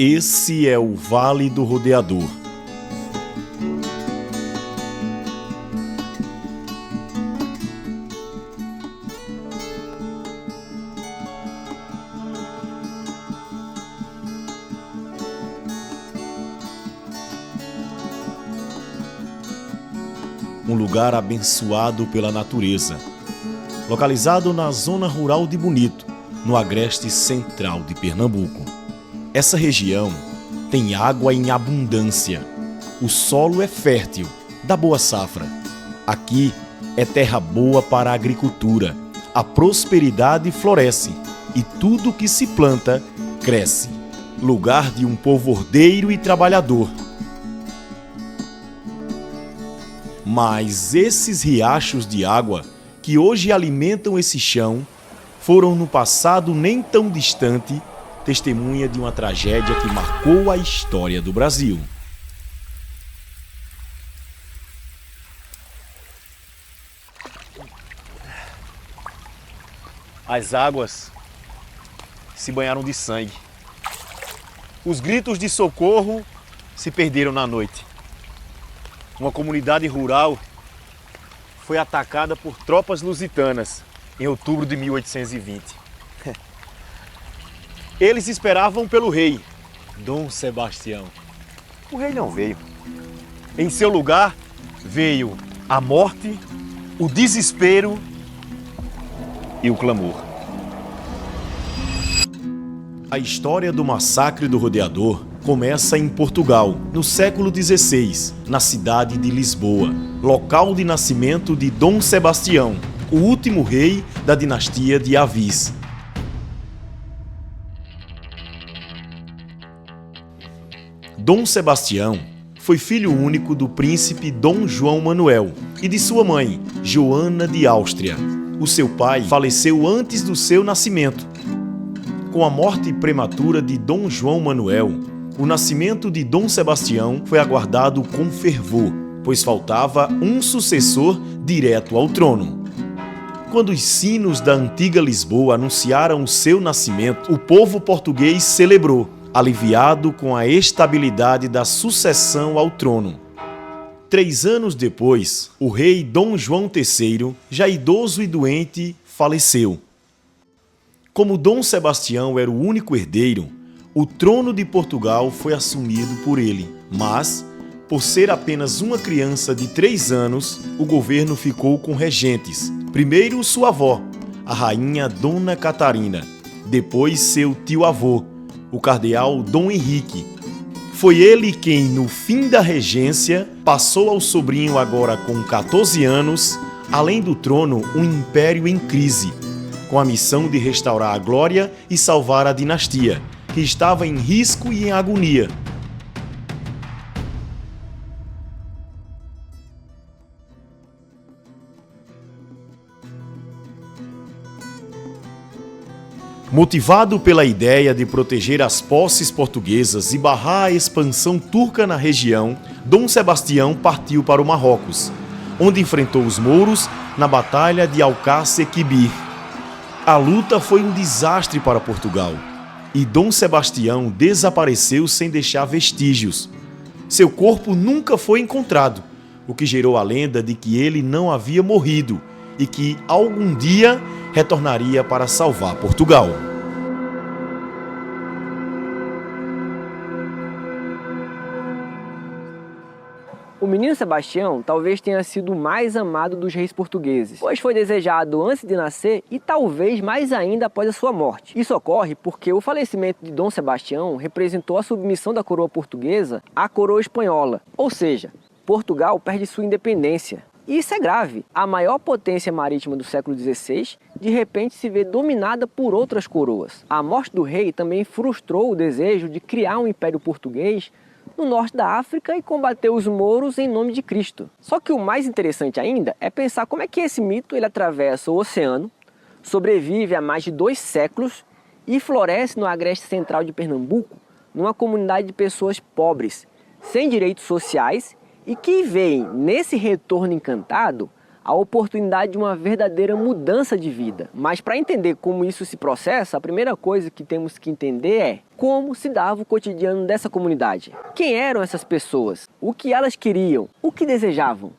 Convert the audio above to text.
Esse é o Vale do Rodeador. Um lugar abençoado pela natureza, localizado na zona rural de Bonito, no agreste central de Pernambuco. Essa região tem água em abundância. O solo é fértil, dá boa safra. Aqui é terra boa para a agricultura. A prosperidade floresce e tudo que se planta cresce. Lugar de um povo ordeiro e trabalhador. Mas esses riachos de água que hoje alimentam esse chão foram no passado nem tão distante testemunha de uma tragédia que marcou a história do Brasil. As águas se banharam de sangue. Os gritos de socorro se perderam na noite. Uma comunidade rural foi atacada por tropas lusitanas em outubro de 1820. Eles esperavam pelo rei, Dom Sebastião. O rei não veio. Em seu lugar veio a morte, o desespero e o clamor. A história do massacre do Rodeador começa em Portugal, no século XVI, na cidade de Lisboa, local de nascimento de Dom Sebastião, o último rei da dinastia de Avis. Dom Sebastião foi filho único do príncipe Dom João Manuel e de sua mãe, Joana de Áustria. O seu pai faleceu antes do seu nascimento. Com a morte prematura de Dom João Manuel, o nascimento de Dom Sebastião foi aguardado com fervor, pois faltava um sucessor direto ao trono. Quando os sinos da antiga Lisboa anunciaram o seu nascimento, o povo português celebrou, aliviado com a estabilidade da sucessão ao trono. 3 anos depois, o rei Dom João III, já idoso e doente, faleceu. Como Dom Sebastião era o único herdeiro, o trono de Portugal foi assumido por ele. Mas, por ser apenas uma criança de 3 anos, o governo ficou com regentes. Primeiro sua avó, a rainha Dona Catarina. Depois seu tio-avô, o cardeal Dom Henrique. Foi ele quem, no fim da regência, passou ao sobrinho agora com 14 anos, além do trono, um império em crise, com a missão de restaurar a glória e salvar a dinastia, que estava em risco e em agonia. Motivado pela ideia de proteger as posses portuguesas e barrar a expansão turca na região, Dom Sebastião partiu para o Marrocos, onde enfrentou os mouros na Batalha de Alcácer Quibir. A luta foi um desastre para Portugal e Dom Sebastião desapareceu sem deixar vestígios. Seu corpo nunca foi encontrado, o que gerou a lenda de que ele não havia morrido e que algum dia retornaria para salvar Portugal. O menino Sebastião talvez tenha sido o mais amado dos reis portugueses, pois foi desejado antes de nascer e talvez mais ainda após a sua morte. Isso ocorre porque o falecimento de Dom Sebastião representou a submissão da coroa portuguesa à coroa espanhola, ou seja, Portugal perde sua independência. E isso é grave. A maior potência marítima do século XVI, de repente se vê dominada por outras coroas. A morte do rei também frustrou o desejo de criar um império português no norte da África e combater os mouros em nome de Cristo. Só que o mais interessante ainda é pensar como é que esse mito ele atravessa o oceano, sobrevive há mais de 2 séculos e floresce no agreste central de Pernambuco, numa comunidade de pessoas pobres, sem direitos sociais e que veem nesse retorno encantado a oportunidade de uma verdadeira mudança de vida. Mas para entender como isso se processa, a primeira coisa que temos que entender é como se dava o cotidiano dessa comunidade. Quem eram essas pessoas? O que elas queriam? O que desejavam?